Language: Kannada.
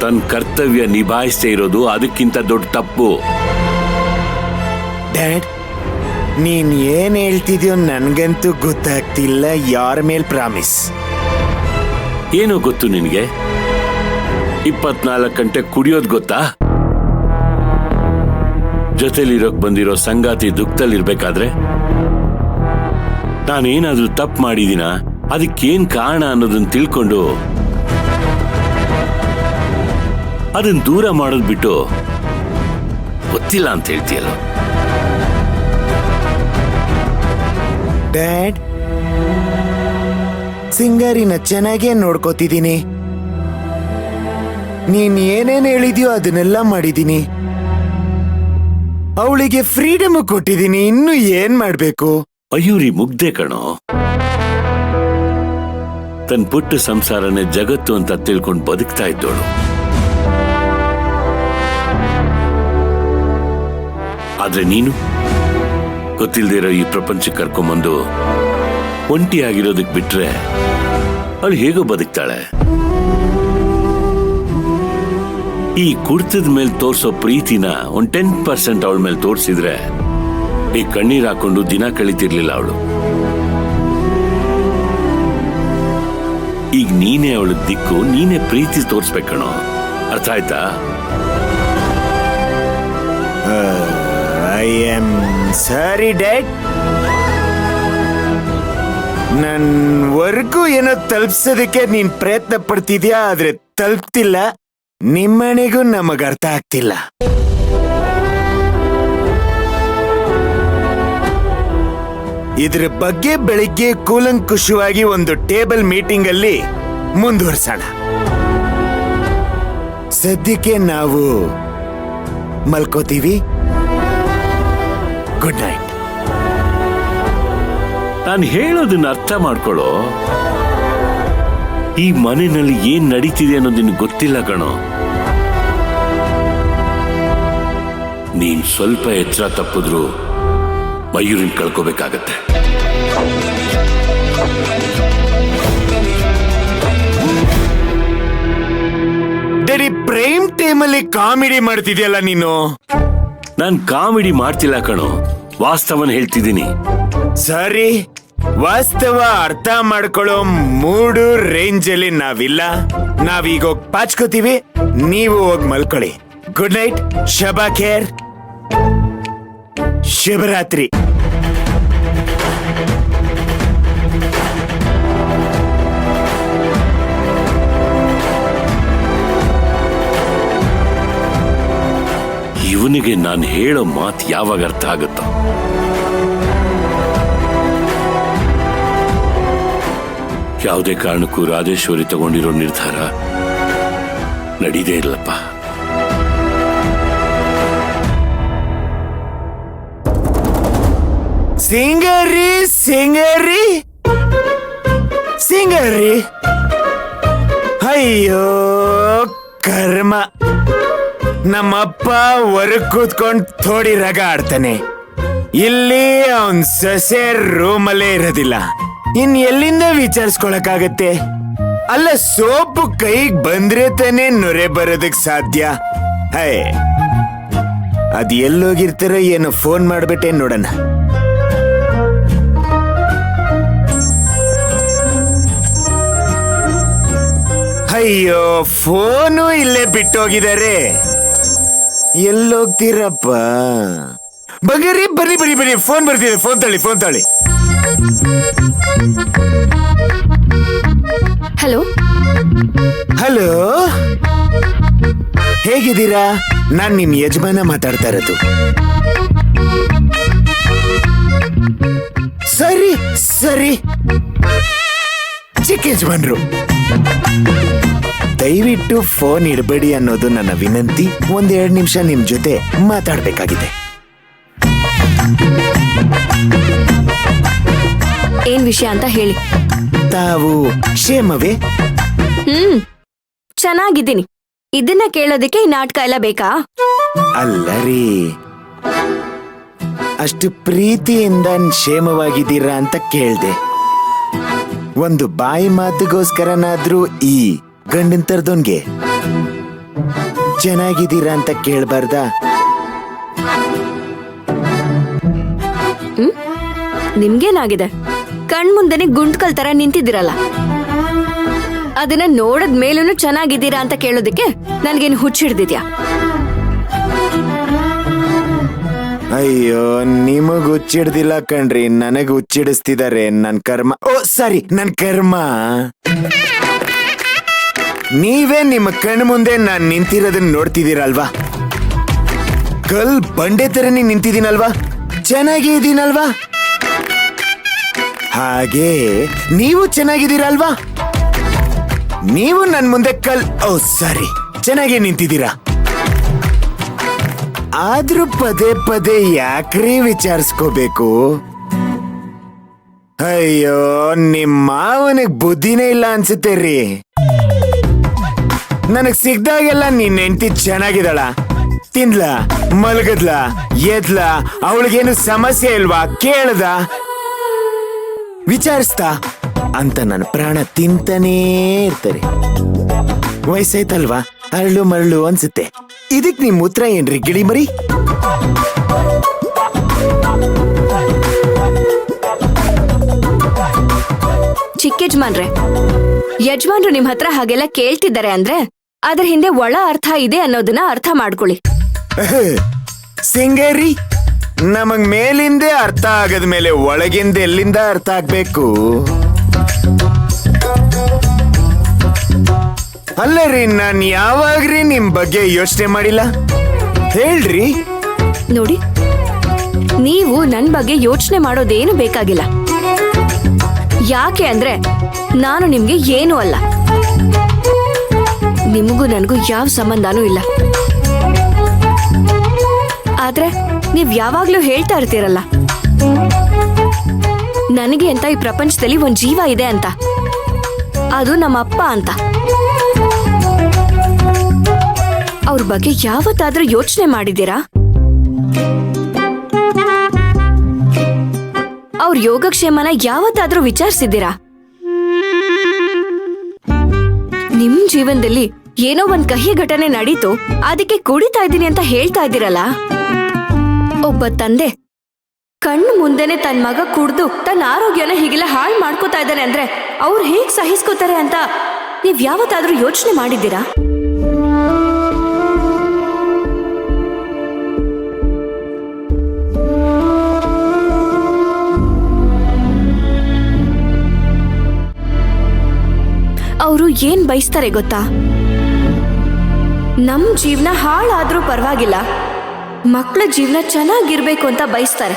ತನ್ನ ಕರ್ತವ್ಯ ನಿಭಾಯಿಸದೇ ಇರೋದು ಅದಕ್ಕಿಂತ ದೊಡ್ಡ ತಪ್ಪು. ಡ್ಯಾಡ್, ನೀನ್ ಏನ್ ಹೇಳ್ತಿದ್ಯೋ ನನ್ಗಂತೂ ಗೊತ್ತಾಗ್ತಿಲ್ಲ. ಯಾರ ಮೇಲ್ ಪ್ರಾಮಿಸ್? ಏನೋ ಗೊತ್ತು ನಿನಗೆ? 24 ಗಂಟೆ ಕುಡಿಯೋದು ಗೊತ್ತಾ? ಜೊತೆಲಿರೋಕ್ ಬಂದಿರೋ ಸಂಗಾತಿ ದುಃಖದಲ್ಲಿರ್ಬೇಕಾದ್ರೆ ನಾನೇನಾದ್ರೂ ತಪ್ಪು ಮಾಡಿದೀನ, ಅದಕ್ಕೇನ್ ಕಾರಣ ಅನ್ನೋದನ್ನ ತಿಳ್ಕೊಂಡು ಅದನ್ನ ದೂರ ಮಾಡೋದ್ ಬಿಟ್ಟು ಗೊತ್ತಿಲ್ಲ ಅಂತ ಹೇಳ್ತೀಯಲ್ಲ. ಡ್ಯಾಡ್, ಸಿಂಗಾರಿನ ಚೆನ್ನಾಗೇ ನೋಡ್ಕೋತಿದ್ದೀನಿ. ನೀನ್ ಏನೇನ್ ಹೇಳಿದ್ಯೋ ಅದನ್ನೆಲ್ಲ ಮಾಡಿದೀನಿ. ಅವಳಿಗೆ ಫ್ರೀಡಮ್ ಕೊಟ್ಟಿದ್ದೀನಿ. ಇನ್ನು ಏನ್ ಮಾಡ್ಬೇಕು? ಮಯೂರಿ ಮುಗ್ದೆ ಕಣೋ. ತನ್ನ ಪುಟ್ಟ ಸಂಸಾರನೇ ಜಗತ್ತು ಅಂತ ತಿಳ್ಕೊಂಡು ಬದುಕ್ತಾ ಇದ್ದೋಳು. ಆದ್ರೆ ನೀನು ಗೊತ್ತಿಲ್ದೇ ಇರೋ ಈ ಪ್ರಪಂಚಕ್ಕೆ ಕರ್ಕೊಂಬಂದು ಒಂಟಿಯಾಗಿರೋದಕ್ ಬಿಟ್ರೆ ಅವಳು ಹೇಗೋ ಬದುಕ್ತಾಳೆ. ಈ ಕುಡ್ತದ ಮೇಲೆ ತೋರ್ಸೋ ಪ್ರೀತಿನ 10% ಅವಳ ಮೇಲೆ ತೋರ್ಸಿದ್ರೆ ಈ ಕಣ್ಣೀರ್ ಹಾಕೊಂಡು ದಿನ ಕಳೀತಿರ್ಲಿಲ್ಲ ಅವಳು. ಈಗ ನೀನೇ ಅವಳ ದಿಕ್ಕು, ನೀನೇ ಪ್ರೀತಿ ತೋರ್ಸ್ಬೇಕಣೋ. ಅರ್ಥ ಆಯ್ತಾ? I am sorry dad. ನನ್ವರೆಗೂ ಏನೋ ತಲುಪ್ಸೋದಕ್ಕೆ ನೀನ್ ಪ್ರಯತ್ನ ಪಡ್ತಿದ್ಯಾ, ಆದ್ರೆ ತಲುಪ್ತಿಲ್ಲ. ನಿಮ್ಮನೆಗೂ ನಮಗ ಅರ್ಥ ಆಗ್ತಿಲ್ಲ. ಇದ್ರ ಬಗ್ಗೆ ಬೆಳಿಗ್ಗೆ ಕೂಲಂಕುಷವಾಗಿ ಒಂದು ಟೇಬಲ್ ಮೀಟಿಂಗ್ ಅಲ್ಲಿ ಮುಂದುವರ್ಸೋಣ. ಸದ್ಯಕ್ಕೆ ನಾವು ಮಲ್ಕೋತೀವಿ. Good night. ನಾನು ಹೇಳೋದನ್ನ ಅರ್ಥ ಮಾಡ್ಕೊಳ್ಳೋ. ಈ ಮನೆಯಲ್ಲಿ ಏನ್ ನಡೀತಿದೆ ಅನ್ನೋದು ನಿನಗೆ ಗೊತ್ತಿಲ್ಲ ಕಣೋ. ನೀನ್ ಸ್ವಲ್ಪ ಎಚ್ಚರ ತಪ್ಪಿದ್ರು ಮಯೂರಿನ ಕಳ್ಕೋಬೇಕಾಗತ್ತೆ. ಡ್ಯಾಡಿ, ಪ್ರೈಮ್ ಟೈಮ್ ಅಲ್ಲಿ ಕಾಮಿಡಿ ಮಾಡ್ತಿದ್ಯಲ್ಲ ನೀನು. ನಾನ್ ಕಾಮಿಡಿ ಮಾಡ್ತಿಲ್ಲ ಕಣೋ, ವಾಸ್ತವನ ಹೇಳ್ತಿದ್ದೀನಿ. ಸರಿ, ವಾಸ್ತವ ಅರ್ಥ ಮಾಡ್ಕೊಳ್ಳೋ ಮೂಡು ರೇಂಜ್ ಅಲ್ಲಿ ನಾವಿಲ್ಲ. ನಾವೀಗ ಹೋಗಿ ಪಾಚ್ಕೋತೀವಿ, ನೀವು ಹೋಗಿ ಮಲ್ಕೊಳ್ಳಿ. ಗುಡ್ ನೈಟ್, ಶಬಾ ಖೇರ್, ಶುಭರಾತ್ರಿ. ಇವನಿಗೆ ನಾನು ಹೇಳೋ ಮಾತು ಯಾವಾಗ ಅರ್ಥ ಆಗುತ್ತೋ. ಯಾವುದೇ ಕಾರಣಕ್ಕೂ ರಾಜೇಶ್ವರಿ ತಗೊಂಡಿರೋ ನಿರ್ಧಾರ ನಡೀದೇ ಇರ್ಲಪ್ಪ. ಸಿಂಗರಿ ಸಿಂಗರಿ ಸಿಂಗರಿ, ಅಯ್ಯೋ ಕರ್ಮ. ನಮ್ಮಪ್ಪ ಹೊರಗ್ ಕೂತ್ಕೊಂಡ್ ಥೋಡಿ ರಗ ಆಡ್ತಾನೆ. ಇಲ್ಲಿ ಅವನ್ ಸೊಸೆ ರೂಮಲ್ಲೇ ಇರೋದಿಲ್ಲ. ಇನ್ ಎಲ್ಲಿಂದ ವಿಚಾರಿಸ್ಕೊಳಕಾಗತ್ತೆ? ಅಲ್ಲ, ಸೋಪು ಕೈಗ್ ಬಂದ್ರೆ ತಾನೇ ನೊರೆ ಬರೋದಕ್ ಸಾಧ್ಯ. ಹೇ, ಅದ್ ಎಲ್ಲೋಗಿರ್ತಾರ ಏನೋ, ಫೋನ್ ಮಾಡ್ಬಿಟ್ಟೆ ನೋಡೋಣ. ಅಯ್ಯೋ, ಫೋನು ಇಲ್ಲೇ ಬಿಟ್ಟೋಗಿದ್ದಾರೆ. ಎಲ್ಲೋಗ್ತೀರಪ್ಪ? ಬಗರಿ, ಬನ್ನಿ ಬನ್ನಿ ಬನ್ನಿ, ಫೋನ್ ಬರ್ತಿದೆ. ಫೋನ್ ತಾಳಿ, ಫೋನ್ ತಾಳಿ. ಹಲೋ ಹಲೋ, ಹೇಗಿದ್ದೀರಾ? ನಾನ್ ನಿಮ್ ಯಜಮಾನ ಮಾತಾಡ್ತಾ ಇರೋದು. ಸರಿ ಸರಿ, ಚಿಕ್ಕ ಯಜಮಾನ್ರು, ದಯವಿಟ್ಟು ಫೋನ್ ಇಡಬೇಡಿ ಅನ್ನೋದು ನನ್ನ ವಿನಂತಿ. 1-2 ನಿಮಿಷ ನಿಮ್ ಜೊತೆ ಮಾತಾಡ್ಬೇಕಾಗಿದೆ. ಏನ್ ವಿಷಯ ಅಂತ ಹೇಳಿ. ತಾವು ಕ್ಷೇಮವೇ? ಚೆನ್ನಾಗಿದ್ದೀನಿ. ಇದನ್ನ ಕೇಳೋದಕ್ಕೆ ಈ ನಾಟಕ ಎಲ್ಲ ಬೇಕಾ? ಅಲ್ಲರಿ, ಅಷ್ಟು ಪ್ರೀತಿಯಿಂದ ಕ್ಷೇಮವಾಗಿದ್ದೀರಾ ಅಂತ ಕೇಳ್ದೆ. ಒಂದು ಬಾಯಿ ಮಾತಿಗೋಸ್ಕರನಾದ್ರೂ ಈ ಗಂಡನ್ ತರದೋನ್ಗೆ ಚೆನ್ನಾಗಿದ್ದೀರಾ ಅಂತ ಕೇಳ್ಬಾರ್ದಾ? ನಿಮ್ಗೇನಾಗಿದೆ? ಕಣ್ ಮುಂದೆನೆ ಗುಂಡ್ಕಲ್ ತರ ನಿಂತಿದ್ದೀರಲ್ಲ, ಅದನ್ನ ನೋಡದ್ ಮೇಲೂ ಚೆನ್ನಾಗಿದ್ದೀರಾ ಅಂತ ಕೇಳೋದಕ್ಕೆ ನನ್ಗೇನು ಹುಚ್ಚಿಡ್ದಿದ್ಯಾ? ಅಯ್ಯೋ, ನಿಮಗ್ ಹುಚ್ಚಿಡ್ದಿಲ್ಲ ಕಣ್ರಿ, ನನಗ್ ಹುಚ್ಚಿಡಿಸ್ತಿದಾರೆ. ನನ್ ಕರ್ಮ. ಓ ಸಾರಿ, ನನ್ ಕರ್ಮ. ನೀವೇ ನಿಮ್ಮ ಕಣ್ಣು ಮುಂದೆ ನಾನ್ ನಿಂತಿರೋದನ್ನ ನೋಡ್ತಿದ್ದೀರಲ್ವಾ? ಕಲ್ ಬಂಡೆ ತರನೇ ನಿಂತಿದ್ದೀನಲ್ವಾ? ಚೆನ್ನಾಗೇ ಇದ್ದೀನಲ್ವಾ? ಹಾಗೆ ನೀವು ಚೆನ್ನಾಗಿದ್ದೀರಲ್ವಾ? ನೀವು ನನ್ ಮುಂದೆ ಓ ಸಾರಿ, ಚೆನ್ನಾಗೇ ನಿಂತಿದ್ದೀರಾ. ಆದ್ರೂ ಪದೇ ಪದೇ ಯಾಕ್ರಿ ವಿಚಾರಿಸ್ಕೋಬೇಕು? ಅಯ್ಯೋ, ನಿಮ್ಮ ಮಾವನಿಗೆ ಬುದ್ಧಿನೇ ಇಲ್ಲ ಅನ್ಸುತ್ತೆ ರೀ. ನನಗ್ ಸಿಗ್ದಾಗೆಲ್ಲ ನಿನ್ ಹೆಂಡತಿ ಚೆನ್ನಾಗಿದ್ದಾಳ, ತಿನ್ಲ, ಮಲಗದ್ಲ, ಎದ್ಲ, ಅವಳಿಗೇನು ಸಮಸ್ಯೆ ಇಲ್ವಾ ಕೇಳ್ದ, ವಿಚಾರಿಸ್ತಾ ಅಂತ ನನ್ನ ಪ್ರಾಣ ತಿಂತಾನೇ ಇರ್ತಾರೆ. ವಯಸ್ಸಾಯ್ತಲ್ವಾ, ಅರಳು ಮರಳು ಅನ್ಸುತ್ತೆ. ಇದಕ್ ನಿಮ್ ಉತ್ತರ ಏನ್ರಿ ಗಿಳಿ ಮರಿ? ಚಿಕ್ಕ ಯಜಮಾನ್ರು ನಿಮ್ ಹತ್ರ ಹಾಗೆಲ್ಲ ಕೇಳ್ತಿದ್ದಾರೆ ಅಂದ್ರೆ ಅದ್ರ ಹಿಂದೆ ಒಳ ಅರ್ಥ ಇದೆ ಅನ್ನೋದನ್ನ ಅರ್ಥ ಮಾಡ್ಕೊಳ್ಳಿ. ಸಿಂಗೇರಿ, ನಮಗ್ ಮೇಲಿಂದೆ ಅರ್ಥ ಆಗದ ಮೇಲೆ ಒಳಗಿಂದ ಎಲ್ಲಿಂದ ಅರ್ಥ ಆಗ್ಬೇಕು? ಅಲ್ಲ ರೀ, ನಾನ್ ಯಾವಾಗ್ರಿ ನಿಮ್ ಬಗ್ಗೆ ಯೋಚನೆ ಮಾಡಿಲ್ಲ? ಹೇಳ್ರಿ. ನೋಡಿ, ನೀವು ನನ್ ಬಗ್ಗೆ ಯೋಚನೆ ಮಾಡೋದೇನು ಬೇಕಾಗಿಲ್ಲ. ಯಾಕೆ ಅಂದ್ರೆ ನಾನು ನಿಮ್ಗೆ ಏನೂ ಅಲ್ಲ, ನಿಮಗೂ ನನಗೂ ಯಾವ ಸಂಬಂಧನೂ ಇಲ್ಲ. ಆದ್ರೆ ನೀವ್ ಯಾವಾಗ್ಲೂ ಹೇಳ್ತಾ ಇರ್ತೀರಲ್ಲ, ನನಗೆ ಅಂತ ಈ ಪ್ರಪಂಚದಲ್ಲಿ ಒಂದ್ ಜೀವ ಇದೆ ಅಂತ, ಅದು ನಮ್ಮ ಅಪ್ಪ ಅಂತ. ಅವ್ರ ಬಗ್ಗೆ ಯಾವತ್ತಾದ್ರೂ ಯೋಚನೆ ಮಾಡಿದ್ದೀರಾ? ಅವ್ರ ಯೋಗಕ್ಷೇಮನ ಯಾವತ್ತಾದ್ರೂ ವಿಚಾರಿಸಿದ್ದೀರಾ? ನಿಮ್ ಜೀವನದಲ್ಲಿ ಏನೋ ಒಂದ್ ಕಹಿ ಘಟನೆ ನಡೀತು, ಅದಕ್ಕೆ ಕುಡಿತಾ ಇದ್ದೀನಿ ಅಂತ ಹೇಳ್ತಾ ಇದ್ದೀರಲ್ಲ. ಒಬ್ಬ ತಂದೆ ಕಣ್ಣು ಮುಂದೆನೆ ತನ್ನ ಮಗ ಕುಡ್ದು ತನ್ನ ಆರೋಗ್ಯನ ಹೀಗೆಲ್ಲ ಹಾಳು ಮಾಡ್ಕೋತಾ ಇದ್ದಾನೆ ಅಂದ್ರೆ ಅವ್ರು ಹೇಗ್ ಸಹಿಸ್ಕೋತಾರೆ ಅಂತ ನೀವ್ ಯಾವತ್ತಾದ್ರೂ ಯೋಚನೆ ಮಾಡಿದ್ದೀರಾ? ಅವರು ಏನ್ ಬಯಸ್ತಾರೆ ಗೊತ್ತಾ? ನಮ್ ಜೀವನ ಹಾಳಾದ್ರೂ ಪರವಾಗಿಲ್ಲ, ಮಕ್ಕಳ ಜೀವನ ಚೆನ್ನಾಗಿರ್ಬೇಕು ಅಂತ ಬಯಸ್ತಾರೆ.